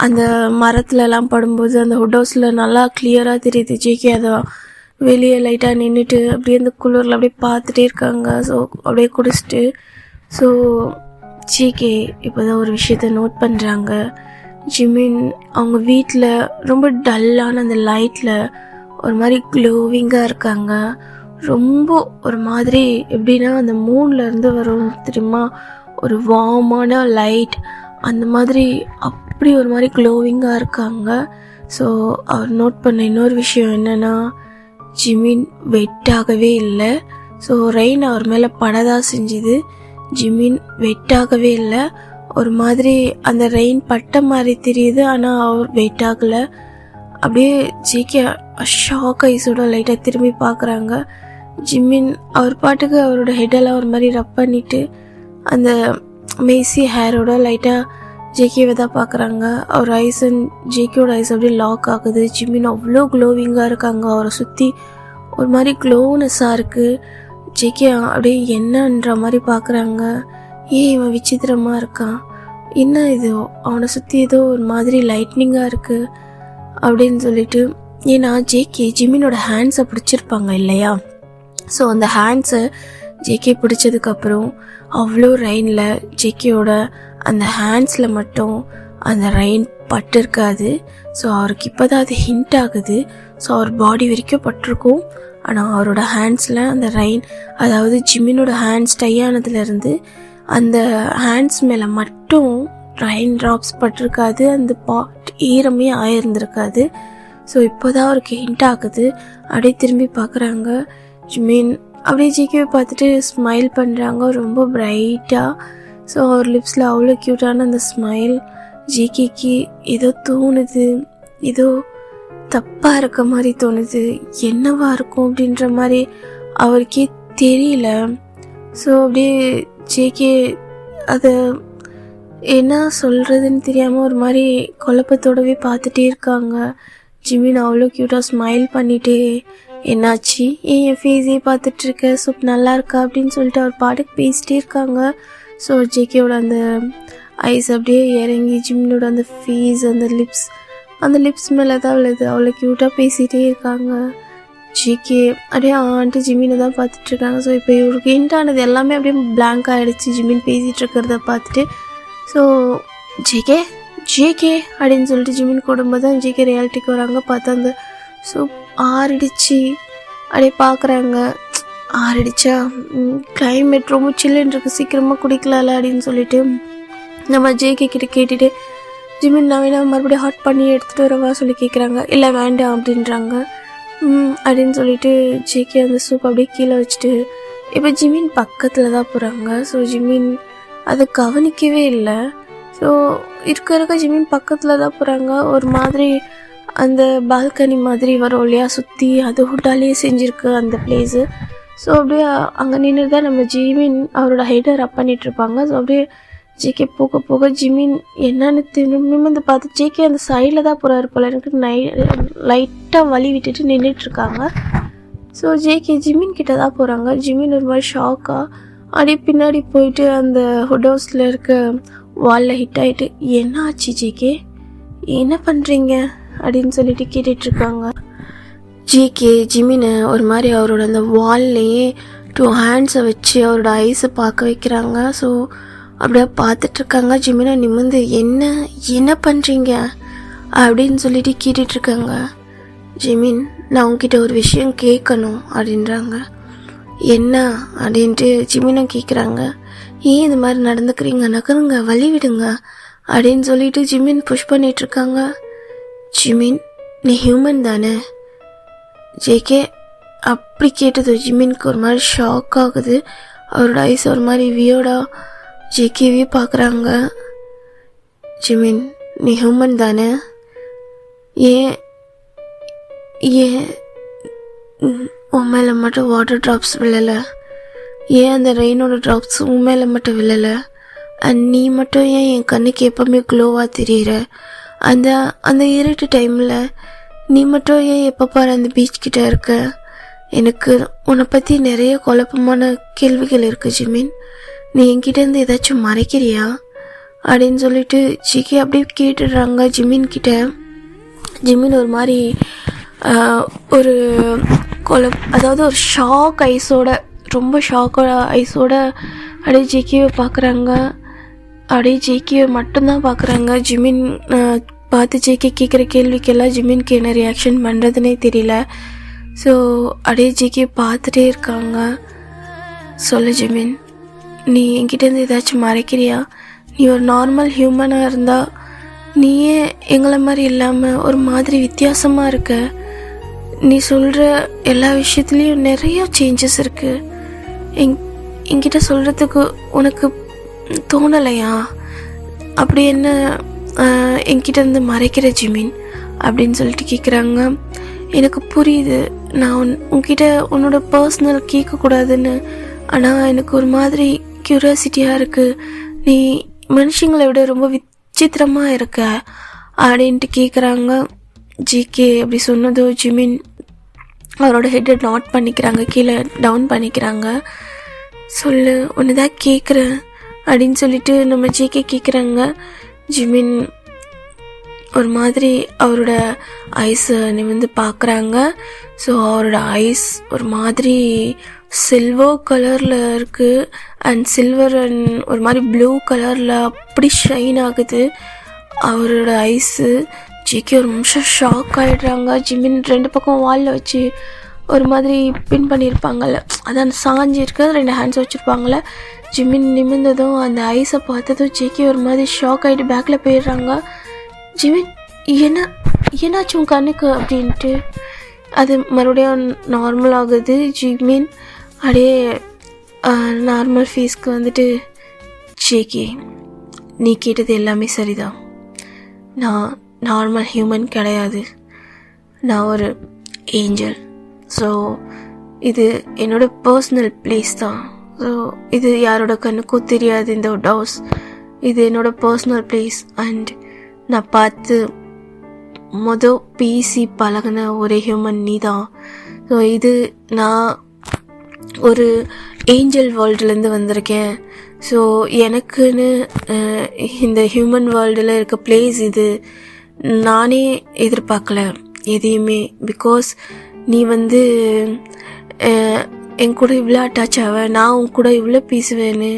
அந்த மரத்துலலாம் படும்போது அந்த ஹுட் ஹவுஸில் நல்லா கிளியராக தெரியுது. ஜேகே அதை வெளியே லைட்டாக நின்றுட்டு அப்படியே அந்த குளிரில் அப்படியே பார்த்துட்டே இருக்காங்க. ஸோ அப்படியே குடிச்சிட்டு ஸோ ஜேகே இப்போ தான் ஒரு விஷயத்த நோட் பண்ணுறாங்க. ஜிமின் அவங்க வீட்டில் ரொம்ப டல்லான அந்த லைட்டில் ஒரு மாதிரி க்ளோவிங்காக இருக்காங்க. ரொம்ப ஒரு மாதிரி எப்படின்னா அந்த மூன்லேருந்து வரும் தெரியுமா, ஒரு வார்மான லைட் அந்த மாதிரி அப்படி ஒரு மாதிரி க்ளோவிங்காக இருக்காங்க. ஸோ அவர் நோட் பண்ண இன்னொரு விஷயம் என்னென்னா, ஜிமின் வெட்டாகவே இல்லை. ஸோ ரெயின் அவர் மேலே படதான் செஞ்சுது. ஜிமின் வெட்டாகவே இல்லை, ஒரு மாதிரி அந்த ரெயின் பட்ட மாதிரி தெரியுது, ஆனால் அவர் வெட்டாகலை. அப்படியே ஜேகே ஷாக் ஐஸோட லைட்டாக திரும்பி பார்க்குறாங்க. ஜிமின் அவர் பாட்டுக்கு அவரோட ஹெட்டெல்லாம் ஒரு மாதிரி ரப் பண்ணிவிட்டு அந்த மேசி ஹேரோட லைட்டாக ஜேகேவை தான் பார்க்குறாங்க. அவர் ஐஸ் அண்ட் ஜேகேவோட ஐஸ் அப்படியே லாக் ஆகுது. ஜிமின் அவ்வளோ க்ளோவிங்காக இருக்காங்க, அவரை சுற்றி ஒரு மாதிரி க்ளோனஸ்ஸாக இருக்குது. ஜேகே அப்படியே என்னன்ற மாதிரி பார்க்குறாங்க. ஏன் இவன் விசித்திரமாக இருக்கான், என்ன இது அவனை சுற்றி ஏதோ ஒரு மாதிரி லைட்னிங்காக இருக்குது அப்படின்னு சொல்லிட்டு. ஏன்னா ஜேகே ஜிமினோட ஹேண்ட்ஸை பிடிச்சிருப்பாங்க இல்லையா, ஸோ அந்த ஹேண்ட்ஸை ஜேகே பிடிச்சதுக்கப்புறம் அவ்வளோ ரெயினில் ஜேகேயோட அந்த ஹேண்ட்ஸில் மட்டும் அந்த ரெயின் பட்டிருக்காது. ஸோ அவருக்கு இப்போ தான் அது ஹிண்ட் ஆகுது. ஸோ அவர் பாடி வரைக்கும் பட்டிருக்கும். ஆனால் அவரோட ஹேண்ட்ஸில் அந்த ரெயின், அதாவது ஜிமினோட ஹேண்ட்ஸ் டை ஆனதுலேருந்து அந்த ஹேண்ட்ஸ் மேலே மட்டும் ரெயின் ட்ராப்ஸ் பட்டிருக்காது. அந்த பாட் ஈரமே ஆயிருந்திருக்காது. ஸோ இப்போ தான் அவருக்கு ஹிண்ட் ஆகுது. அப்படியே திரும்பி பார்க்குறாங்க. ஜிமின் அப்படியே ஜிகேவை பார்த்துட்டு ஸ்மைல் பண்ணுறாங்க ரொம்ப பிரைட்டாக. ஸோ அவர் லிப்ஸில் அவ்வளோ க்யூட்டான அந்த ஸ்மைல். ஜிகேக்கு ஏதோ தோணுது, ஏதோ தப்பாக இருக்க மாதிரி தோணுது. என்னவா இருக்கும் அப்படின்ற மாதிரி அவருக்கே தெரியல. ஸோ அப்படியே ஜேகே அதை என்ன சொல்கிறதுன்னு தெரியாமல் ஒரு மாதிரி குழப்பத்தோடவே பார்த்துட்டே இருக்காங்க. ஜிமின் அவ்வளோ க்யூட்டாக ஸ்மைல் பண்ணிகிட்டே, என்னாச்சு, ஏன் என் ஃபேஸே பார்த்துட்ருக்க, சூப் நல்லா இருக்கா அப்படின்னு சொல்லிட்டு அவர் பாட்டுக்கு பேசிகிட்டே இருக்காங்க. ஸோ ஜேகேவோட அந்த ஐஸ் அப்படியே இறங்கி ஜிமினோட அந்த ஃபேஸ், அந்த லிப்ஸ் மேலே தான் உள்ளது. அவ்வளோ க்யூட்டாக பேசிகிட்டே இருக்காங்க. ஜேகே அப்படியே ஆன்ட்டு ஜிமினை தான் பார்த்துட்ருக்காங்க. ஸோ இப்போ இவருக்கு ஹிண்டானது எல்லாமே அப்படியே பிளாங்க் ஆகிடுச்சு ஜிமின் பேசிகிட்டு இருக்கிறத பார்த்துட்டு. ஸோ ஜேகே அப்படின்னு சொல்லிட்டு ஜிமின் கூடும்போது தான் ஜேகே ரியாலிட்டிக்கு வராங்க. பார்த்தா அந்த சூப் ஆறிடுச்சு. அப்படியே பார்க்குறாங்க, ஆறிடுச்சா, கிளைமேட் ரொம்ப சில்லுன்னு இருக்குது, சீக்கிரமாக குடிக்கலாம்ல அப்படின்னு சொல்லிட்டு நம்ம ஜேகே கிட்ட கேட்டுட்டு, ஜிமின் நான் வேணா மறுபடியும் ஹாட் பண்ணி எடுத்துகிட்டு வரவா சொல்லி கேட்குறாங்க. இல்லை வேண்டாம் அப்படின்றாங்க. அப்படின்னு சொல்லிட்டு ஜேகே அந்த சூப் அப்படியே கீழே வச்சுட்டு இப்போ ஜிமின் பக்கத்தில் தான் போகிறாங்க. ஸோ ஜிமின் அதை கவனிக்கவே இல்லை. ஸோ இருக்க ஜிமின் பக்கத்தில் தான் போகிறாங்க. ஒரு மாதிரி அந்த பால்கனி மாதிரி வரும் இல்லையா, சுற்றி அது ஹுட்டாலேயே செஞ்சுருக்கு அந்த பிளேஸு. ஸோ அப்படியே அங்கே நின்று தான் நம்ம ஜிமின் அவரோட ஹைட்டை ரப் பண்ணிகிட்ருப்பாங்க. ஸோ அப்படியே ஜேகே போக போக ஜிமின் என்னன்னு நிமிர்ந்து பார்த்து ஜேகே அந்த சைடில் தான் போகிறாரு போல, எனக்கு லைட்டாக வலி விட்டுட்டு நின்றுட்டுருக்காங்க. ஸோ ஜேகே ஜிமின் கிட்ட தான் போகிறாங்க. ஜிமின் ஒரு மாதிரி ஷாக்காக அப்படியே பின்னாடி போயிட்டு அந்த ஹுட் ஹவுஸில் இருக்க வாலில் ஹிட் ஆகிட்டு, என்ன ஆச்சு ஜேகே, என்ன பண்ணுறீங்க அப்படின்னு சொல்லிட்டு கேட்டுட்ருக்காங்க. ஜேகே ஜிமினை ஒரு மாதிரி அவரோட அந்த வால்லையே 2 ஹேண்ட்ஸை வச்சு அவரோட ஐஸை பார்க்க வைக்கிறாங்க. ஸோ அப்படியே பார்த்துட்ருக்காங்க. ஜிமினை நிமிர்ந்து என்ன பண்ணுறீங்க அப்படின்னு சொல்லிட்டு கேட்டுட்ருக்காங்க. ஜிமின் நான் உங்ககிட்ட ஒரு விஷயம் கேட்கணும் அப்படின்றாங்க. என்ன அப்படின்ட்டு ஜிமினை கேட்குறாங்க. ஏன் இது மாதிரி நடந்துக்கிறீங்க, நகருங்க, வழி விடுங்க அப்படின்னு சொல்லிட்டு ஜிமின் புஷ் பண்ணிகிட்ருக்காங்க. ஜிமின் நீ ஹியூமன் தானே? ஜேகே அப்படி கேட்டது ஜிமின்க்கு ஒரு மாதிரி ஷாக் ஆகுது. அவரோட ஐஸ் ஒரு மாதிரி வியோடாக ஜேகேவே பார்க்குறாங்க. ஜிமின் நீ ஹியூமன் தானே? ஏன் உன் மேலே மட்டும் வாட்டர் ட்ராப்ஸ் விழலை? ஏன் அந்த ரெயினோட ட்ராப்ஸ் உன் மேலே மட்டும் விழலை? அண்ட் நீ மட்டும் ஏன் என் கண்ணுக்கு எப்போவுமே க்ளோவாக தெரியுற? அந்த இருட்டு டைமில் நீ மட்டும் ஏன் எப்போ பாரு அந்த பீச் கிட்ட இருக்க? எனக்கு உன்னை பற்றி நிறைய குழப்பமான கேள்விகள் இருக்குது ஜிமின். நீ என்கிட்டேருந்து ஏதாச்சும் மறைக்கிறியா அப்படின்னு சொல்லிட்டு ஜிகே அப்படியே கேட்டுடுறாங்க ஜிமின் கிட்ட. ஜிமின் ஒரு மாதிரி ஒரு அதாவது ஒரு ஷாக் ஐஸோட, ரொம்ப ஷாக்கோட ஐஸோட அப்படியே ஜிகேவை பார்க்குறாங்க. அப்படியே ஜேகேவை மட்டும்தான் பார்க்குறாங்க. ஜிமின் பார்த்து ஜேகே கேட்குற கேள்விக்கெல்லாம் ஜிமின்க்கு என்ன ரியாக்ஷன் பண்ணுறதுனே தெரியல. ஸோ அப்படியே ஜேகே பார்த்துட்டே இருக்காங்க. சொல்லு ஜிமின், நீ என்கிட்டேருந்து ஏதாச்சும் மறைக்கிறியா? நீ ஒரு நார்மல் ஹியூமனாக இருந்தால் நீயே எங்களை மாதிரி இல்லாமல் ஒரு மாதிரி வித்தியாசமாக இருக்க. நீ சொல்கிற எல்லா விஷயத்துலேயும் நிறைய சேஞ்சஸ் இருக்குது. என்கிட்ட சொல்கிறதுக்கு உனக்கு தோணலையா? அப்படி என்ன என்கிட்ட இருந்து மறைக்கிற ஜிமின் அப்படின்னு சொல்லிட்டு கேட்குறாங்க. எனக்கு புரியுது, நான் உன்கிட்ட உன்னோட பர்சனல் கேட்கக்கூடாதுன்னு, ஆனால் எனக்கு ஒரு மாதிரி க்யூரியாசிட்டியாக இருக்குது. நீ மனுஷங்களை விட ரொம்ப விசித்திரமாக இருக்க அப்படின்ட்டு கேட்குறாங்க. ஜிகே அப்படி சொன்னதோ ஜிமின் அவரோட ஹெட்டை நாட் பண்ணிக்கிறாங்க, கீழே டவுன் பண்ணிக்கிறாங்க. சொல்லு, ஒன்று தான் கேட்குறேன் அப்படின்னு சொல்லிட்டு நம்ம ஜிகே கேட்குறாங்க. ஜிமின் ஒரு மாதிரி அவரோட ஐஸை நிமிர்ந்து பார்க்குறாங்க. ஸோ அவரோட ஐஸ் ஒரு மாதிரி சில்வர் கலரில் இருக்குது. அண்ட் சில்வர் அண்ட் ஒரு மாதிரி ப்ளூ கலரில் அப்படி ஷைன் ஆகுது. அவரோட ஐஸு ஜிகே ஒரு நிமிஷம் ஷாக் ஆகிடுறாங்க. ஜிமின் 2 பக்கம் வாலில் வச்சு ஒரு மாதிரி பின் பண்ணியிருப்பாங்கள்ல, அதான் சாஞ்சி இருக்க 2 ஹேண்ட்ஸ் வச்சுருப்பாங்கள்ல. ஜிமின் நிமிர்ந்ததும் அந்த ஐஸை பார்த்ததும் ஜிகே ஒரு மாதிரி ஷாக் ஆகிட்டு பேக்கில் போயிடுறாங்க. ஜிமின் என்னாச்சு உன் கண்ணுக்கு அப்படின்ட்டு. அது மறுபடியும் நார்மல் ஆகுது. ஜிமின் அப்படியே நார்மல் ஃபேஸ்க்கு வந்துட்டு, ஜேகே நீ கேட்டது எல்லாமே சரிதான், நான் நார்மல் ஹியூமன் கிடையாது, நான் ஒரு ஏஞ்சல். ஸோ இது என்னோட பர்சனல் பிளேஸ் தான். ஸோ இது யாரோட கண்ணுக்கும் தெரியாது. இந்த ஹவுஸ் இது என்னோட பர்சனல் பிளேஸ். அண்ட் நான் பார்த்து பேசி பழகின ஒரே ஹியூமன் நீ தான். ஸோ இது நான் ஒரு ஏஞ்சல் வேர்ல்டுலேருந்து வந்திருக்கேன். ஸோ எனக்குன்னு இந்த ஹியூமன் வேர்ல்டில் இருக்க பிளேஸ் இது. நானே எதிர்பார்க்கல எதையுமே. பிகாஸ் நீ என் கூட இவ்வளோ அட்டாச் ஆவ, நான் உன் கூட இவ்வளோ பேசுவேன்னு.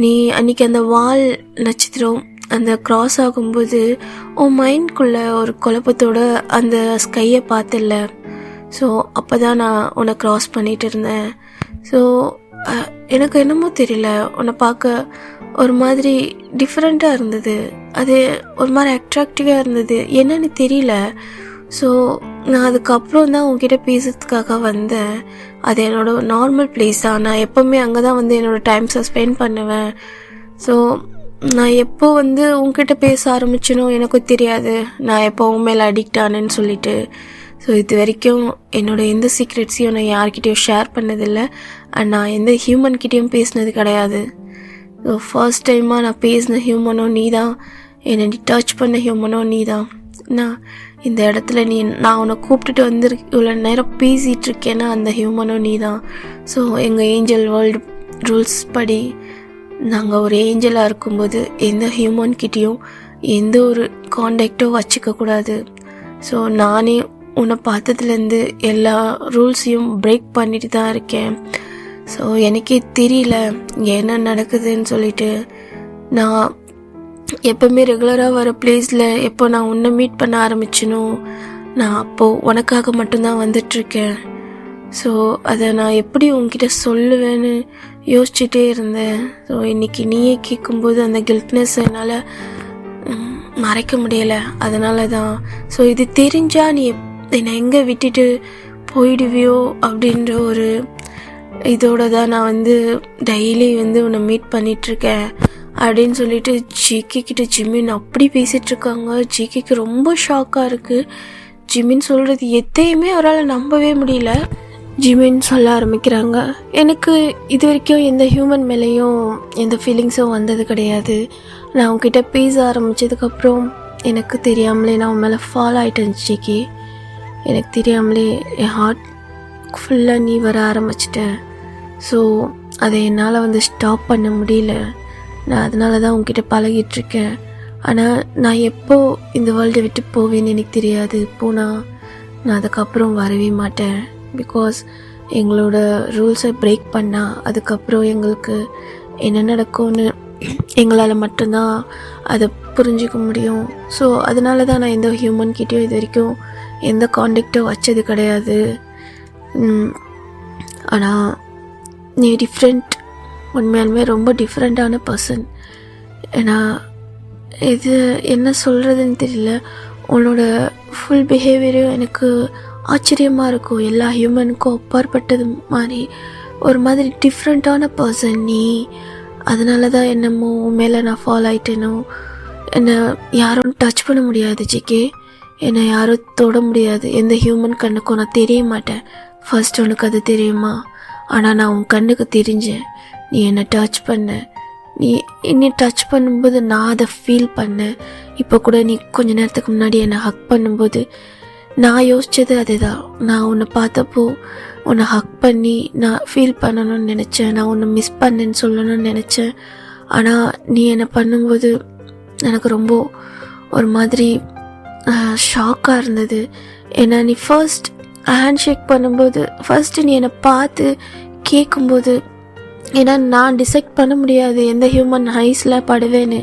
நீ அன்றைக்கி அந்த வால் நட்சத்திரம் அந்த க்ராஸ் ஆகும்போது உன் மைண்ட்குள்ளே ஒரு குழப்பத்தோட அந்த ஸ்கையை பார்த்தில்ல. ஸோ அப்போ தான் நான் உன்னை க்ராஸ் பண்ணிகிட்டு இருந்தேன். ஸோ எனக்கு என்னமோ தெரியல, உன்னை பார்க்க ஒரு மாதிரி டிஃப்ரெண்ட்டாக இருந்தது. அது ஒரு மாதிரி அட்ராக்டிவாக இருந்தது, என்னன்னு தெரியல. ஸோ நான் அதுக்கப்புறம் தான் உங்ககிட்ட பேசுறதுக்காக வந்தேன். அது என்னோடய நார்மல் பிளேஸ் தான். நான் எப்போவுமே அங்கே தான் என்னோடய டைம்ஸை ஸ்பெண்ட் பண்ணுவேன். ஸோ நான் எப்போ உங்ககிட்ட பேச ஆரம்பிச்சனோ எனக்கும் தெரியாது, நான் எப்போ உன் மேலே அடிக்ட் ஆனேன்னு சொல்லிட்டு. ஸோ இது வரைக்கும் என்னோடய எந்த சீக்ரெட்ஸையும் நான் யார்கிட்டையும் ஷேர் பண்ணதில்லை. அண்ட் நான் எந்த ஹியூமன்கிட்டையும் பேசினது கிடையாது. ஸோ ஃபர்ஸ்ட் டைமாக நான் பேசின ஹியூமனும் நீ தான், என்னை டச் பண்ண ஹியூமனும் நீ தான். நான் இந்த இடத்துல நான் உன்னை கூப்பிட்டுட்டு இவ்வளோ நேரம் பேசிகிட்ருக்கேன்னா அந்த ஹியூமனும் நீ தான். ஸோ எங்கள் ஏஞ்சல் வேர்ல்டு ரூல்ஸ் படி நாங்கள் ஒரு ஏஞ்சலாக இருக்கும்போது எந்த ஹியூமன்கிட்டையும் எந்த ஒரு காண்டாக்டும் வச்சுக்கக்கூடாது. ஸோ நானே உன்னை பார்த்ததுலேருந்து எல்லா ரூல்ஸையும் பிரேக் பண்ணிட்டு தான் இருக்கேன். ஸோ எனக்கே தெரியல இங்கே என்ன நடக்குதுன்னு சொல்லிட்டு. நான் எப்போவுமே ரெகுலராக வர பிளேஸில் எப்போ நான் உன்னை மீட் பண்ண ஆரம்பிச்சனோ நான் அப்போது உனக்காக மட்டும்தான் வந்துட்டுருக்கேன். ஸோ அதை நான் எப்படி உன்கிட்ட சொல்லுவேன்னு யோசிச்சுட்டே இருந்தேன். ஸோ இன்றைக்கி நீயே கேட்கும்போது அந்த கில்ட்னஸ் என்னால் மறைக்க முடியலை. அதனால தான். ஸோ இது தெரிஞ்சால் நீ என்னை எங்கே விட்டுட்டு போயிடுவியோ அப்படின்ற ஒரு இதோட தான் நான் டெய்லி உன்னை மீட் பண்ணிகிட்ருக்கேன் அப்படின்னு சொல்லிட்டு ஜிகேக்கிட்ட ஜிமின் அப்படி பேசிகிட்ருக்காங்க. ஜிகேக்கு ரொம்ப ஷாக்காக இருக்குது. ஜிமின் சொல்கிறது எதையுமே அவரால் நம்பவே முடியல. ஜிமின் சொல்ல ஆரம்பிக்கிறாங்க, எனக்கு இது வரைக்கும் எந்த ஹியூமன் மேலேயும் எந்த ஃபீலிங்ஸும் வந்தது கிடையாது. நான் உங்ககிட்ட பேச ஆரம்பித்ததுக்கப்புறம் எனக்கு தெரியாமலே நான் உன் மேலே ஃபாலோ ஆகிட்டேன் ஜிகே. எனக்கு தெரியாமலே என் ஹார்ட் ஃபுல்லாக நீ வர ஆரம்பிச்சிட்டேன். ஸோ அதை என்னால் ஸ்டாப் பண்ண முடியல. நான் அதனால தான் உங்ககிட்ட பழகிட்டுருக்கேன். ஆனால் நான் எப்போ இந்த வேர்ல்டை விட்டு போவேன்னு எனக்கு தெரியாது. போனால் நான் அதுக்கப்புறம் வரவே மாட்டேன். பிகாஸ் எங்களோட ரூல்ஸை பிரேக் பண்ணால் அதுக்கப்புறம் எங்களுக்கு என்ன நடக்கும்னு எங்களால் மட்டும்தான் அதை புரிஞ்சிக்க முடியும். ஸோ அதனால தான் நான் எந்த ஹியூமன்கிட்டையும் இது வரைக்கும் எந்த காண்டாக்டும் வச்சது கிடையாது. ஆனால் நீ டிஃப்ரெண்ட், உண்மையாலுமே ரொம்ப டிஃப்ரெண்ட்டான பர்சன். ஏன்னா இது என்ன சொல்கிறதுன்னு தெரியல, உன்னோட ஃபுல் பிஹேவியரும் எனக்கு ஆச்சரியமாக இருக்கும். எல்லா ஹியூமனுக்கும் அப்பாற்பட்டது மாதிரி ஒரு மாதிரி டிஃப்ரெண்ட்டான பர்சன் நீ. அதனால தான் என்னமோ மேலே நான் ஃபாலோ ஆகிட்டேனோ. என்னை யாரும் டச் பண்ண முடியாது ஜிகே, என்னை யாரும் தொட முடியாது. எந்த ஹியூமன் கண்ணுக்கும் நான் தெரிய மாட்டேன். ஃபர்ஸ்ட் உனக்கு அது தெரியுமா? ஆனால் நான் உன் கண்ணுக்கு தெரிஞ்சேன். நீ என்னை டச் பண்ண, நீ என்னை டச் பண்ணும்போது நான் அதை ஃபீல் பண்ணேன். இப்போ கூட நீ கொஞ்ச நேரத்துக்கு முன்னாடி என்னை ஹக் பண்ணும்போது நான் யோசித்தது அதே தான். நான் உன்னை பார்த்தப்போ உன்னை ஹக் பண்ணி நான் ஃபீல் பண்ணணும்னு நினச்சேன். நான் உன்னை மிஸ் பண்ணேன்னு சொல்லணும்னு நினச்சேன். ஆனால் நீ என்னை பண்ணும்போது எனக்கு ரொம்ப ஒரு மாதிரி ஷாக்காக இருந்தது. ஏன்னா நீ ஃபர்ஸ்ட் ஹேண்ட் ஷேக் பண்ணும்போது ஃபர்ஸ்ட்டு நீ என்னை பார்த்து கேட்கும்போது, ஏன்னா நான் டிசைட் பண்ண முடியாது எந்த ஹியூமன் ஐஸில் படுவேன்னு.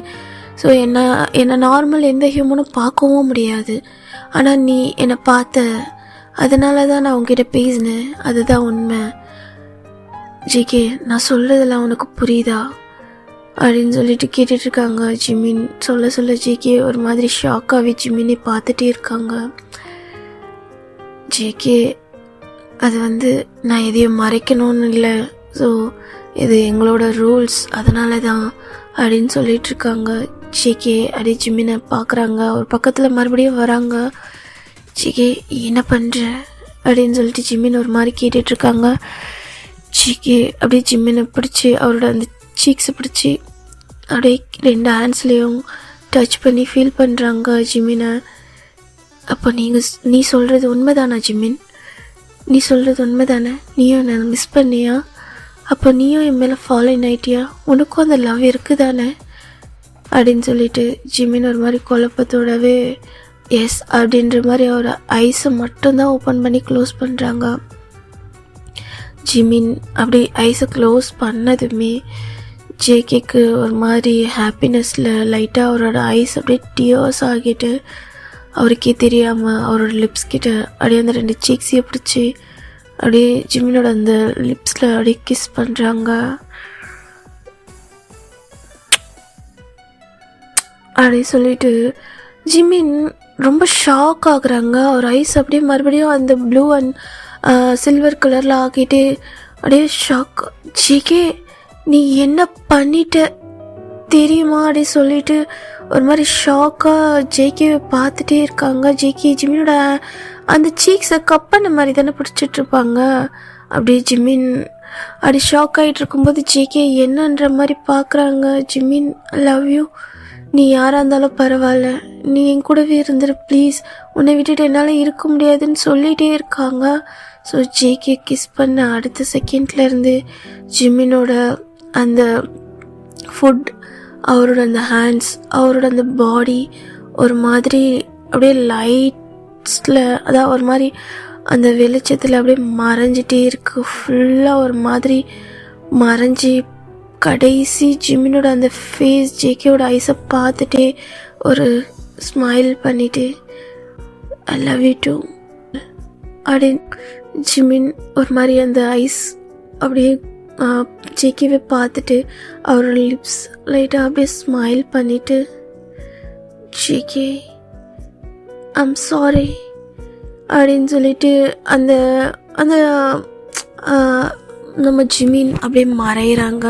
ஸோ என்னை நார்மல் எந்த ஹியூமனும் பார்க்கவும் முடியாது. ஆனால் நீ என்னை பார்த்த, அதனால தான் நான் உங்ககிட்ட பேசினேன். அதுதான் உண்மை. ஜிகே, நான் சொல்கிறதெல்லாம் உனக்கு புரியுதா அப்படின்னு சொல்லிட்டு கேட்டுட்ருக்காங்க ஜிமின். சொல்ல ஜேகே ஒரு மாதிரி ஷாக்காகவே ஜிமினை பார்த்துட்டே இருக்காங்க. ஜேகே, அது நான் எதையும் மறைக்கணும்னு இல்லை, ஸோ இது எங்களோட ரூல்ஸ், அதனால தான் அப்படின்னு சொல்லிகிட்ருக்காங்க. ஜேகே அப்படி ஜிமினை பார்க்குறாங்க. ஒரு பக்கத்தில் மறுபடியும் வராங்க. ஜிகே, என்ன பண்ணுற அப்படின்னு சொல்லிட்டு ஜிமின் ஒரு மாதிரி கேட்டுட்ருக்காங்க. ஜிகே அப்படியே ஜிமினை பிடிச்சி அவரோட அந்த சீக்ஸை பிடிச்சி அப்படியே 2 ஹேண்ட்ஸ்லேயும் டச் பண்ணி ஃபீல் பண்ணுறாங்க ஜிமினை. அப்போ நீ சொல்கிறது உண்மைதானா ஜிமின்? நீ சொல்கிறது உண்மைதானே? நீயும் என்னை மிஸ் பண்ணியா? அப்போ நீயும் என் மேலே ஃபாலோயின் ஆகிட்டியா? உனக்கும் அந்த லவ் இருக்குதானே அப்படின்னு சொல்லிட்டு ஜிமின் ஒரு மாதிரி குழப்பத்தோடவே எஸ் அப்படின்ற மாதிரி அவரோட ஐஸை மட்டும்தான் ஓப்பன் பண்ணி க்ளோஸ் பண்ணுறாங்க. ஜிமின் அப்படி ஐஸை க்ளோஸ் பண்ணதுமே ஜேகேக்கு ஒரு மாதிரி ஹாப்பினஸில் லைட்டாக அவரோட ஐஸ் அப்படியே டியர்ஸ் ஆகிட்டு அவருக்கே தெரியாமல் அவரோட லிப்ஸ் கிட்ட அப்படியே அந்த 2 சீக்ஸையும் பிடிச்சி அப்படியே ஜிமினோட அந்த லிப்ஸில் அப்படியே கிஸ் பண்ணுறாங்க. அப்படி சொல்லிட்டு ஜிமின் ரொம்ப ஷாக் ஆகுறாங்க. அவர் ஐஸ் அப்படியே மறுபடியும் அந்த ப்ளூ அண்ட் சில்வர் கலரில் ஆகிட்டு அப்படியே ஷாக். ஜிகே, நீ என்ன பண்ணிட்ட தெரியுமா அப்படி சொல்லிட்டு ஒரு மாதிரி ஷாக்காக ஜேகேவை பார்த்துட்டே இருக்காங்க. ஜேகே ஜிமினோட அந்த சீக்ஸை கப் பண்ண மாதிரி தானே பிடிச்சிட்ருப்பாங்க. அப்படியே ஜிமின் அப்படி ஷாக் ஆகிட்டு இருக்கும்போது ஜேகே என்னன்ற மாதிரி பார்க்குறாங்க. ஜிமின், லவ் யூ, நீ யாராக இருந்தாலும் பரவாயில்ல, நீ என் கூடவே இருந்துரு ப்ளீஸ், உன்னை விட்டுட்டு என்னால் இருக்க முடியாதுன்னு சொல்லிகிட்டே இருக்காங்க. ஸோ ஜேகே கிஸ் பண்ண அடுத்த செகண்ட்லேருந்து ஜிமினோட அந்த ஃபுட், அவரோட அந்த ஹேண்ட்ஸ், அவரோட அந்த பாடி ஒரு மாதிரி அப்படியே லைட்ஸில், அதாவது ஒரு மாதிரி அந்த வெளிச்சத்தில் அப்படியே மறைஞ்சிட்டே இருக்குது. ஃபுல்லாக ஒரு மாதிரி மறைஞ்சி கடைசி ஜிமினோட அந்த ஃபேஸ் ஜேகேவோட ஐஸை பார்த்துட்டே ஒரு ஸ்மைல் பண்ணிவிட்டு ஐ லவ் யூ டூ அப்படி ஜிமின் ஒரு மாதிரி அந்த ஐஸ் அப்படியே ஜேகேவை பார்த்துட்டு அவரோட லிப்ஸ் லைட்டாக அப்படியே ஸ்மைல் பண்ணிவிட்டு ஜேகே ஐம் சாரி அப்படின்னு சொல்லிட்டு அந்த அந்த நம்ம ஜிமின் அப்படியே மறையிறாங்க.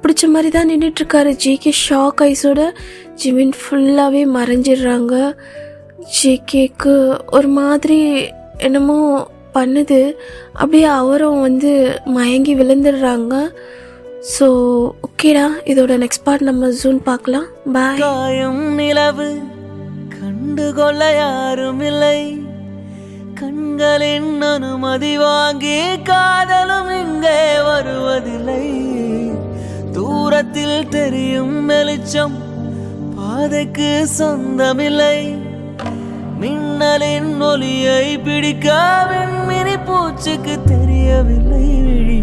பிடிச்ச மாதிரி தான் நின்றுட்டுருக்காரு ஜேகே. ஷாக் ஐஸோட ஜிமின் ஃபுல்லாகவே மறைஞ்சிடுறாங்க. ஜேகேக்கு ஒரு மாதிரி என்னமோ பண்ணுது. அப்படியே அவரும் மயங்கி விழுந்துடுறாங்க. ஸோ ஓகேடா, இதோட நெக்ஸ்ட் பார்ட் நம்ம ஜூன் பார்க்கலாம். பாய். காயும் நிலவு கண்டுகொள்ள யாரும் இல்லை, கண்களின் அனுமதி வாங்கி காதலும் இங்கே வருவதில்லை. தூரத்தில் தெரியும் வெளிச்சம் பாதைக்கு சொந்தமில்லை, மின்னலின் ஒளியை பிடிக்க விண்மினி பூச்சுக்கு தெரியவில்லை. விழி